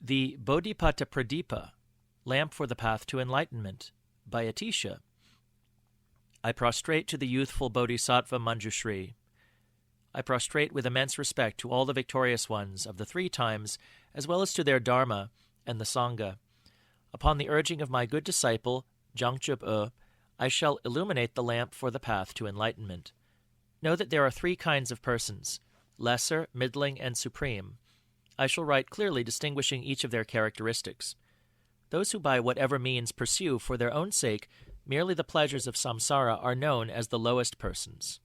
The Bodhipathapradīpa, Lamp for the Path to Enlightenment, by Atiśa. I prostrate to the youthful bodhisattva Manjushri. I prostrate with immense respect to all the victorious ones of the 3 times, as well as to their Dharma and the Sangha. Upon the urging of my good disciple, Jangchub-e, I shall illuminate the lamp for the path to enlightenment. Know that there are 3 kinds of persons, lesser, middling, and supreme. I shall write clearly distinguishing each of their characteristics. Those who by whatever means pursue for their own sake merely the pleasures of samsara are known as the lowest persons.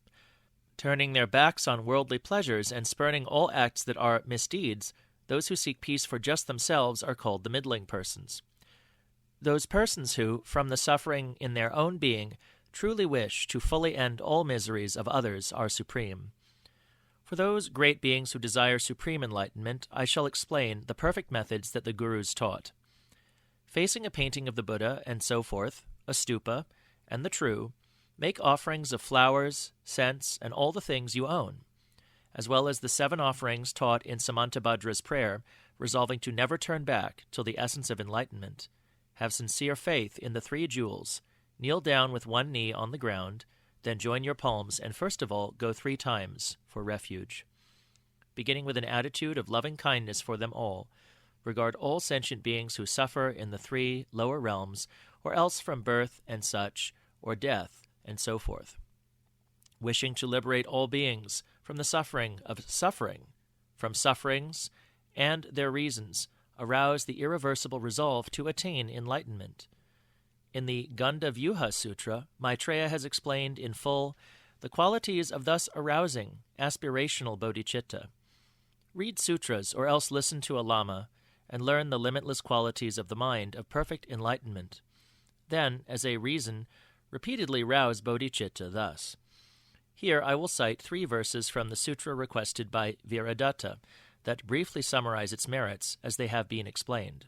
Turning their backs on worldly pleasures and spurning all acts that are misdeeds, those who seek peace for just themselves are called the middling persons. Those persons who, from the suffering in their own being, truly wish to fully end all miseries of others are supreme. For those great beings who desire supreme enlightenment, I shall explain the perfect methods that the Gurus taught. Facing a painting of the Buddha and so forth, a stupa, and the true, make offerings of flowers, scents, and all the things you own, as well as the 7 offerings taught in Samantabhadra's prayer, resolving to never turn back till the essence of enlightenment. Have sincere faith in the 3 jewels, kneel down with one knee on the ground, then join your palms, and first of all go 3 times for refuge. Beginning with an attitude of loving kindness for them all, regard all sentient beings who suffer in the 3 lower realms, or else from birth and such, or death, and so forth. Wishing to liberate all beings from the suffering of suffering, from sufferings and their reasons, arouse the irreversible resolve to attain enlightenment. In the Gandavyuha Sutra, Maitreya has explained in full the qualities of thus arousing aspirational bodhicitta. Read sutras or else listen to a lama and learn the limitless qualities of the mind of perfect enlightenment. Then, as a reason, repeatedly rouse bodhicitta thus. Here I will cite 3 verses from the sutra requested by Viradatta that briefly summarize its merits as they have been explained.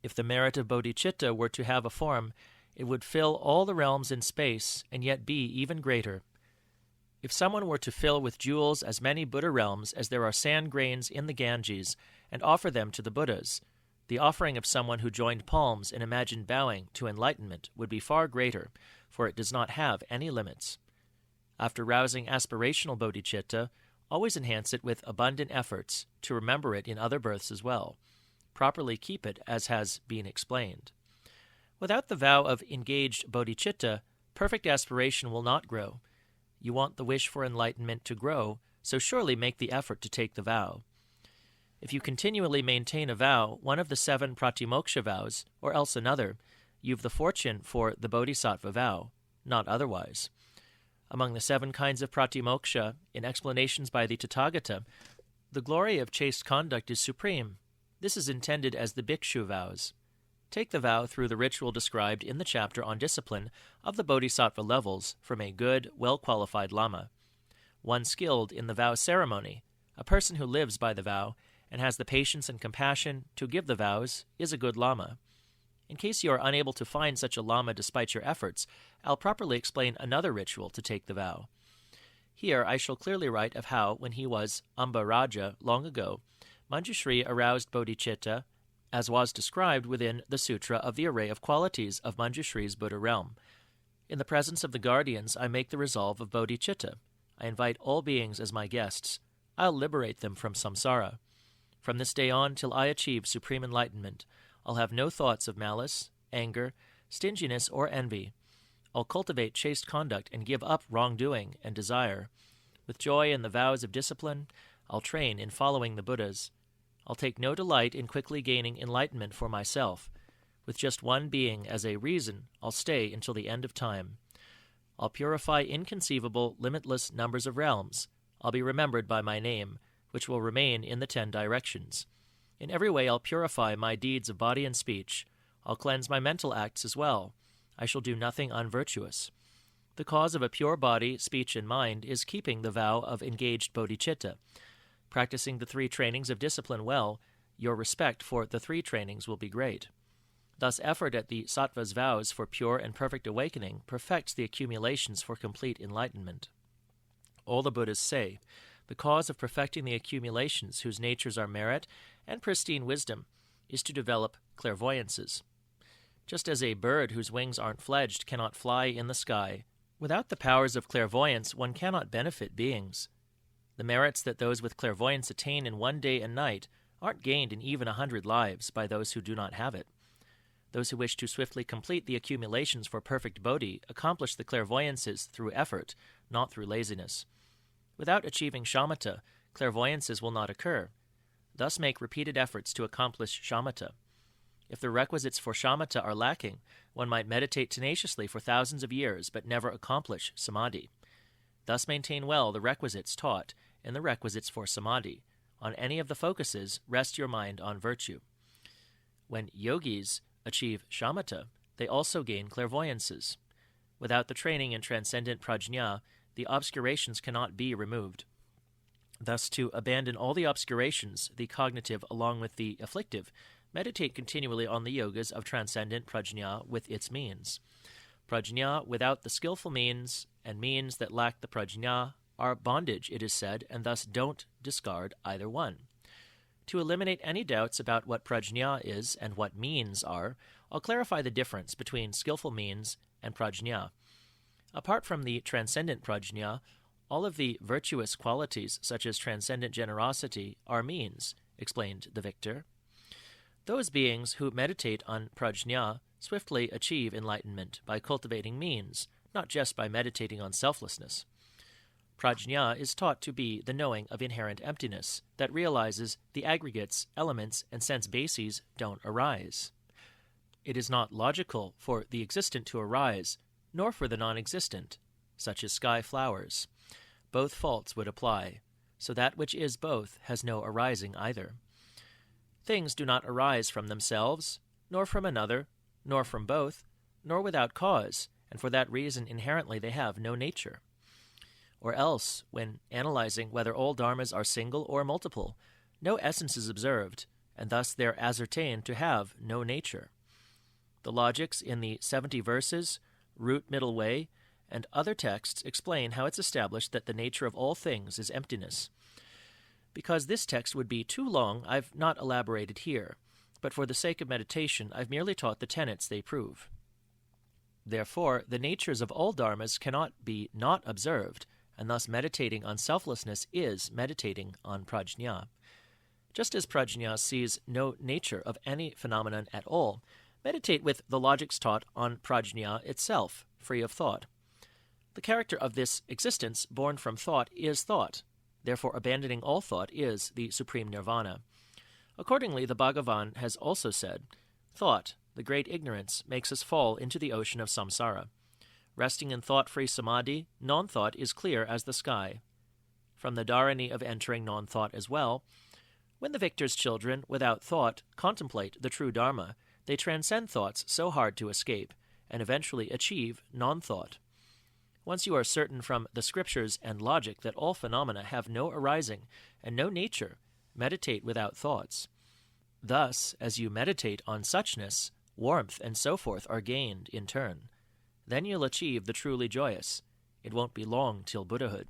If the merit of bodhicitta were to have a form, it would fill all the realms in space and yet be even greater. If someone were to fill with jewels as many Buddha realms as there are sand grains in the Ganges and offer them to the Buddhas, the offering of someone who joined palms and imagined bowing to enlightenment would be far greater, for it does not have any limits. After rousing aspirational bodhicitta, always enhance it with abundant efforts to remember it in other births as well. Properly keep it as has been explained. Without the vow of engaged bodhicitta, perfect aspiration will not grow. You want the wish for enlightenment to grow, so surely make the effort to take the vow. If you continually maintain a vow, one of the 7 pratimoksha vows, or else another, you've the fortune for the bodhisattva vow, not otherwise. Among the 7 kinds of pratimoksha, in explanations by the Tathagata, the glory of chaste conduct is supreme. This is intended as the bhikshu vows. Take the vow through the ritual described in the chapter on discipline of the bodhisattva levels from a good, well-qualified lama. One skilled in the vow ceremony, a person who lives by the vow, and has the patience and compassion to give the vows, is a good lama. In case you are unable to find such a lama despite your efforts, I'll properly explain another ritual to take the vow. Here I shall clearly write of how, when he was Amba Raja long ago, Manjushri aroused bodhicitta, as was described within the Sutra of the array of qualities of Manjushri's Buddha realm. In the presence of the guardians, I make the resolve of bodhicitta. I invite all beings as my guests. I'll liberate them from samsara. From this day on till I achieve supreme enlightenment, I'll have no thoughts of malice, anger, stinginess, or envy. I'll cultivate chaste conduct and give up wrongdoing and desire. With joy in the vows of discipline, I'll train in following the Buddhas. I'll take no delight in quickly gaining enlightenment for myself. With just one being as a reason, I'll stay until the end of time. I'll purify inconceivable, limitless numbers of realms. I'll be remembered by my name, which will remain in the 10 directions. In every way I'll purify my deeds of body and speech. I'll cleanse my mental acts as well. I shall do nothing unvirtuous. The cause of a pure body, speech, and mind is keeping the vow of engaged bodhicitta. Practicing the 3 trainings of discipline well, your respect for the 3 trainings will be great. Thus effort at the sattva's vows for pure and perfect awakening perfects the accumulations for complete enlightenment. All the Buddhas say, The cause of perfecting the accumulations whose natures are merit and pristine wisdom is to develop clairvoyances. Just as a bird whose wings aren't fledged cannot fly in the sky, without the powers of clairvoyance one cannot benefit beings. The merits that those with clairvoyance attain in one day and night aren't gained in even 100 lives by those who do not have it. Those who wish to swiftly complete the accumulations for perfect bodhi accomplish the clairvoyances through effort, not through laziness. Without achieving shamatha, clairvoyances will not occur. Thus make repeated efforts to accomplish shamatha. If the requisites for shamatha are lacking, one might meditate tenaciously for thousands of years but never accomplish samadhi. Thus maintain well the requisites taught in the requisites for samadhi. On any of the focuses, rest your mind on virtue. When yogis achieve shamatha, they also gain clairvoyances. Without the training in transcendent prajna, the obscurations cannot be removed. Thus, to abandon all the obscurations, the cognitive along with the afflictive, meditate continually on the yogas of transcendent prajna with its means. Prajna without the skillful means, and means that lack the prajna, are bondage, it is said, and thus don't discard either one. To eliminate any doubts about what prajna is and what means are, I'll clarify the difference between skillful means and prajna. Apart from the transcendent prajna, all of the virtuous qualities, such as transcendent generosity, are means, explained the victor. Those beings who meditate on prajna swiftly achieve enlightenment by cultivating means, not just by meditating on selflessness. Prajna is taught to be the knowing of inherent emptiness that realizes the aggregates, elements, and sense bases don't arise. It is not logical for the existent to arise, nor for the non-existent, such as sky flowers. Both faults would apply, so that which is both has no arising either. Things do not arise from themselves, nor from another, nor from both, nor without cause, and for that reason inherently they have no nature. Or else, when analyzing whether all dharmas are single or multiple, no essence is observed, and thus they are ascertained to have no nature. The logics in the 70 verses, root middle way, and other texts explain how it's established that the nature of all things is emptiness. Because this text would be too long, I've not elaborated here, but for the sake of meditation, I've merely taught the tenets they prove. Therefore, the natures of all dharmas cannot be not observed, and thus meditating on selflessness is meditating on prajna. Just as prajna sees no nature of any phenomenon at all, meditate with the logics taught on prajna itself, free of thought. The character of this existence born from thought is thought. Therefore, abandoning all thought is the supreme nirvana. Accordingly, the Bhagavan has also said, "Thought, the great ignorance, makes us fall into the ocean of samsara. Resting in thought-free samadhi, non-thought is clear as the sky." From the dharani of entering non-thought as well, when the victor's children, without thought, contemplate the true dharma, they transcend thoughts so hard to escape, and eventually achieve non-thought. Once you are certain from the scriptures and logic that all phenomena have no arising and no nature, meditate without thoughts. Thus, as you meditate on suchness, warmth and so forth are gained in turn. Then you'll achieve the truly joyous. It won't be long till Buddhahood.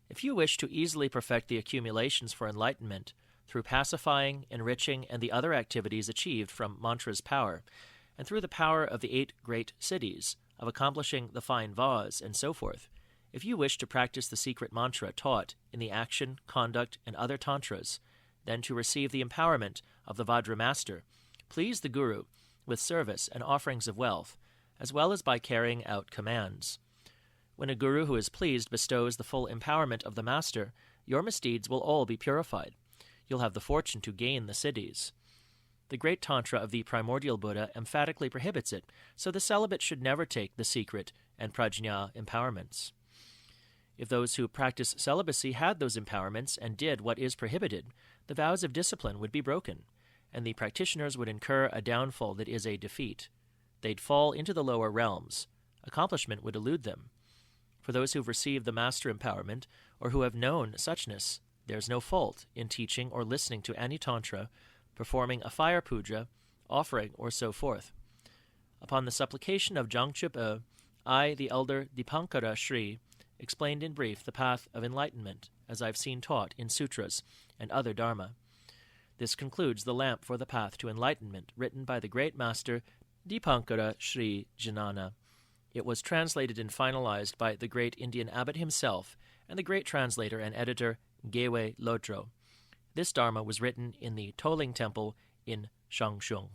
If you wish to easily perfect the accumulations for enlightenment through pacifying, enriching, and the other activities achieved from mantra's power, and through the power of the 8 great cities, of accomplishing the fine vase, and so forth, if you wish to practice the secret mantra taught in the action, conduct, and other tantras, then to receive the empowerment of the Vajra Master, please the Guru with service and offerings of wealth, as well as by carrying out commands. When a Guru who is pleased bestows the full empowerment of the Master, your misdeeds will all be purified. You'll have the fortune to gain the siddhis. The great Tantra of the primordial Buddha emphatically prohibits it, so the celibate should never take the secret and prajna empowerments. If those who practice celibacy had those empowerments and did what is prohibited, the vows of discipline would be broken, and the practitioners would incur a downfall that is a defeat. They'd fall into the lower realms. Accomplishment would elude them. For those who've received the master empowerment, or who have known suchness, there's no fault in teaching or listening to any tantra, performing a fire puja, offering, or so forth. Upon the supplication of Jangchupa, I, the elder Dīpaṃkara Sri, explained in brief the path of enlightenment, as I've seen taught in sutras and other dharma. This concludes The Lamp for the Path to Enlightenment, written by the great master Dīpaṃkara Śrījñāna. It was translated and finalized by the great Indian abbot himself and the great translator and editor Gewe Lodro. This dharma was written in the Toling Temple in Shangshung.